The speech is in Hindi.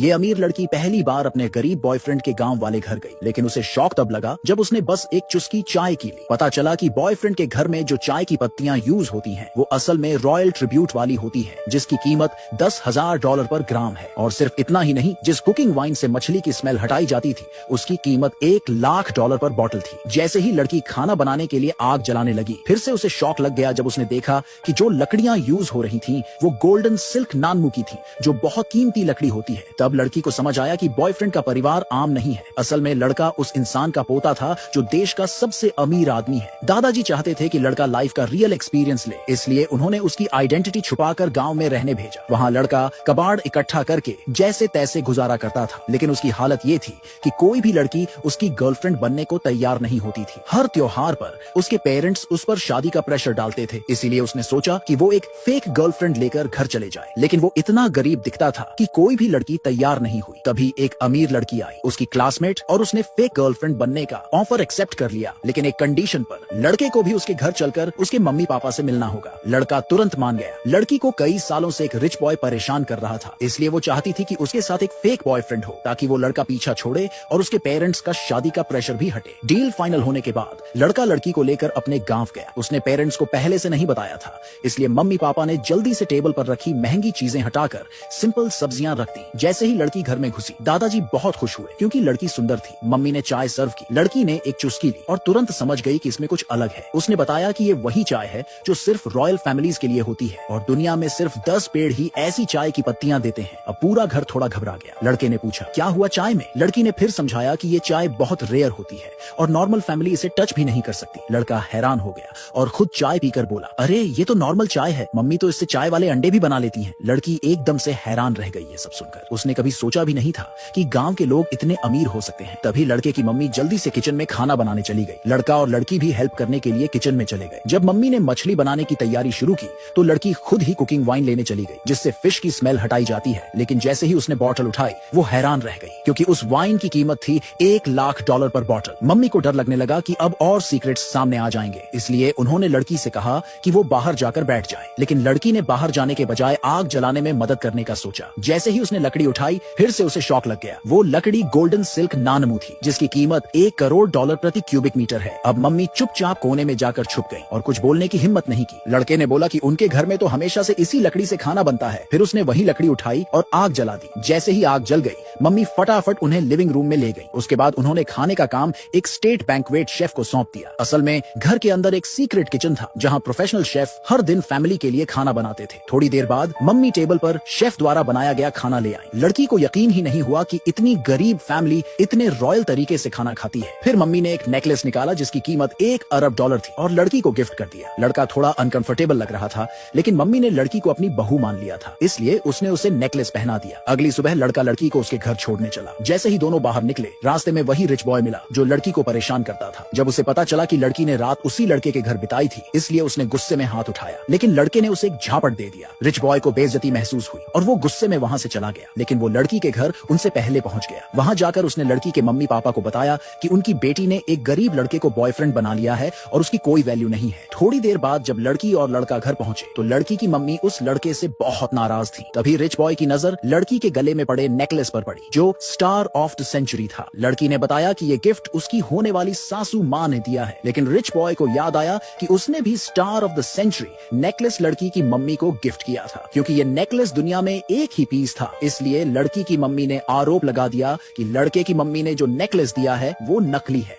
ये अमीर लड़की पहली बार अपने गरीब बॉयफ्रेंड के गांव वाले घर गई, लेकिन उसे शौक तब लगा जब उसने बस एक चुस्की चाय की ली। पता चला कि बॉयफ्रेंड के घर में जो चाय की पत्तियां यूज होती हैं, वो असल में रॉयल ट्रिब्यूट वाली होती हैं, जिसकी कीमत $10,000 पर ग्राम है। और सिर्फ इतना ही नहीं, जिस कुकिंग वाइन से मछली की स्मेल हटाई जाती थी, उसकी कीमत $1,00,000 पर बॉटल थी। जैसे ही लड़की खाना बनाने के लिए आग जलाने लगी, फिर से उसे शौक लग गया जब उसने देखा कि जो लकड़ियां यूज हो रही थी वो गोल्डन सिल्क नानमू की थी, जो बहुत कीमती लकड़ी होती है। तब लड़की को समझ आया कि बॉयफ्रेंड का परिवार आम नहीं है। असल में लड़का उस इंसान का पोता था जो देश का सबसे अमीर आदमी है। दादाजी चाहते थे कि लड़का लाइफ का रियल एक्सपीरियंस ले, इसलिए उन्होंने उसकी आइडेंटिटी छुपाकर गांव में रहने भेजा। वहां लड़का कबाड़ इकट्ठा करके जैसे तैसे गुजारा करता था, लेकिन उसकी हालत ये थी कि कोई भी लड़की उसकी गर्लफ्रेंड बनने को तैयार नहीं होती थी। हर त्योहार पर उसके पेरेंट्स उस पर शादी का प्रेशर डालते थे, इसीलिए उसने सोचा कि वो एक फेक गर्लफ्रेंड लेकर घर चले जाए। लेकिन वो इतना गरीब दिखता था कि कोई भी लड़की तैयार नहीं हुई। तभी एक अमीर लड़की आई, उसकी क्लासमेट, और उसने फेक गर्लफ्रेंड बनने का ऑफर एक्सेप्ट कर लिया, लेकिन एक कंडीशन पर। लड़के को भी उसके घर चलकर उसके मम्मी पापा से मिलना होगा। लड़का तुरंत मान गया। लड़की को कई सालों से एक रिच बॉय परेशान कर रहा था, इसलिए वो चाहती थी कि उसके साथ एक फेक बॉयफ्रेंड हो, ताकि वो लड़का पीछा छोड़े और उसके पेरेंट्स का शादी का प्रेशर भी हटे। डील फाइनल होने के बाद लड़का लड़की को लेकर अपने गांव गया। उसने पेरेंट्स को पहले से नहीं बताया था, इसलिए मम्मी पापा ने जल्दी से टेबल पर रखी महंगी चीजें हटाकर सिंपल सब्जियां रख दी। जैसे ही लड़की घर में घुसी, दादाजी बहुत खुश हुए क्योंकि लड़की सुंदर थी। मम्मी ने चाय सर्व की। लड़की ने एक चुस्की ली और तुरंत समझ गई कि इसमें कुछ अलग है। उसने बताया कि ये वही चाय है जो सिर्फ रॉयल फैमिलीज के लिए होती है और दुनिया में सिर्फ 10 पेड़ ही ऐसी चाय की पत्तियां देते हैं। अब पूरा घर थोड़ा घबरा गया। लड़के ने पूछा, क्या हुआ चाय में? लड़की ने फिर समझाया कि ये चाय बहुत रेयर होती है और नॉर्मल फैमिली इसे टच भी नहीं कर सकती। लड़का हैरान हो गया और खुद चाय पीकर बोला, अरे ये तो नॉर्मल चाय है, मम्मी तो इससे चाय वाले अंडे भी बना लेती हैं। लड़की एकदम से हैरान रह गई ये सब सुनकर। उसने कभी सोचा भी नहीं था कि गांव के लोग इतने अमीर हो सकते हैं। तभी लड़के की मम्मी जल्दी से किचन में खाना बनाने चली गई। लड़का और लड़की भी हेल्प करने के लिए किचन में चले गए। जब मम्मी ने मछली बनाने की तैयारी शुरू की तो लड़की खुद ही कुकिंग वाइन लेने चली गई, जिससे फिश की स्मेल हटाई जाती है। लेकिन जैसे ही उसने बॉटल उठाई, वो हैरान रह गई क्योंकि उस वाइन की कीमत थी $1,00,000 पर बॉटल। मम्मी को डर लगने लगा कि अब और सीक्रेट्स सामने आ जाएंगे, इसलिए उन्होंने लड़की से कहा कि वो बाहर जाकर बैठ जाए। लेकिन लड़की ने बाहर जाने के बजाय आग जलाने में मदद करने का सोचा। जैसे ही उसने लकड़ी उठाई, फिर से उसे शौक लग गया। वो लकड़ी गोल्डन सिल्क नानमू थी, जिसकी कीमत $1 करोड़ प्रति क्यूबिक मीटर है। अब मम्मी चुपचाप कोने में जाकर छुप गई और कुछ बोलने की हिम्मत नहीं की। लड़के ने बोला कि उनके घर में तो हमेशा से इसी लकड़ी से खाना बनता है। फिर उसने वही लकड़ी उठाई और आग जला दी। जैसे ही आग जल गई, मम्मी फटाफट उन्हें लिविंग रूम में ले गई। उसके बाद उन्होंने खाने का काम एक स्टेट बैंक्वेट शेफ को सौंप दिया। असल में घर के अंदर एक सीक्रेट किचन था, जहां प्रोफेशनल शेफ हर दिन फैमिली के लिए खाना बनाते थे। थोड़ी देर बाद मम्मी टेबल पर शेफ द्वारा बनाया गया खाना ले आई। लड़की को यकीन ही नहीं हुआ कि इतनी गरीब फैमिली इतने रॉयल तरीके से खाना खाती है। फिर मम्मी ने एक नेकलेस निकाला जिसकी कीमत $1 अरब थी और लड़की को गिफ्ट कर दिया। लड़का थोड़ा अनकंफर्टेबल लग रहा था, लेकिन मम्मी ने लड़की को अपनी बहू मान लिया था, इसलिए उसने उसे नेकलेस पहना दिया। अगली सुबह लड़का लड़की को उसके घर छोड़ने चला। जैसे ही दोनों बाहर निकले, रास्ते में वही रिच बॉय मिला जो लड़की को परेशान करता था। जब उसे पता चला कि लड़की ने रात उसी लड़के के घर बिताई थी, इसलिए उसने गुस्से में हाथ उठाया, लेकिन लड़के ने उसे एक झापट दे दिया। रिच बॉय को बेइज्जती महसूस हुई और वो गुस्से में वहां से चला गया, लेकिन वो लड़की के घर उनसे पहले पहुंच गया। वहां जाकर उसने लड़की के मम्मी पापा को बताया कि उनकी बेटी ने एक गरीब लड़के को बॉयफ्रेंड बना लिया है और उसकी कोई वैल्यू नहीं है। थोड़ी देर बाद जब लड़की और लड़का घर पहुंचे तो लड़की की मम्मी उस लड़के से बहुत नाराज थी। तभी रिच बॉय की नजर लड़की के गले में पड़े नेकलेस पर पड़ी, जो स्टार ऑफ द सेंचुरी था। लड़की ने बताया कि ये गिफ्ट उसकी होने वाली सासू माँ ने दिया है, लेकिन रिच बॉय को याद आया कि उसने भी star of the century necklace लड़की की मम्मी को गिफ्ट किया था। क्योंकि ये नेकलेस दुनिया में एक ही पीस था, इसलिए लड़की की मम्मी ने आरोप लगा दिया कि लड़के की मम्मी ने जो नेकलेस दिया है वो नकली है।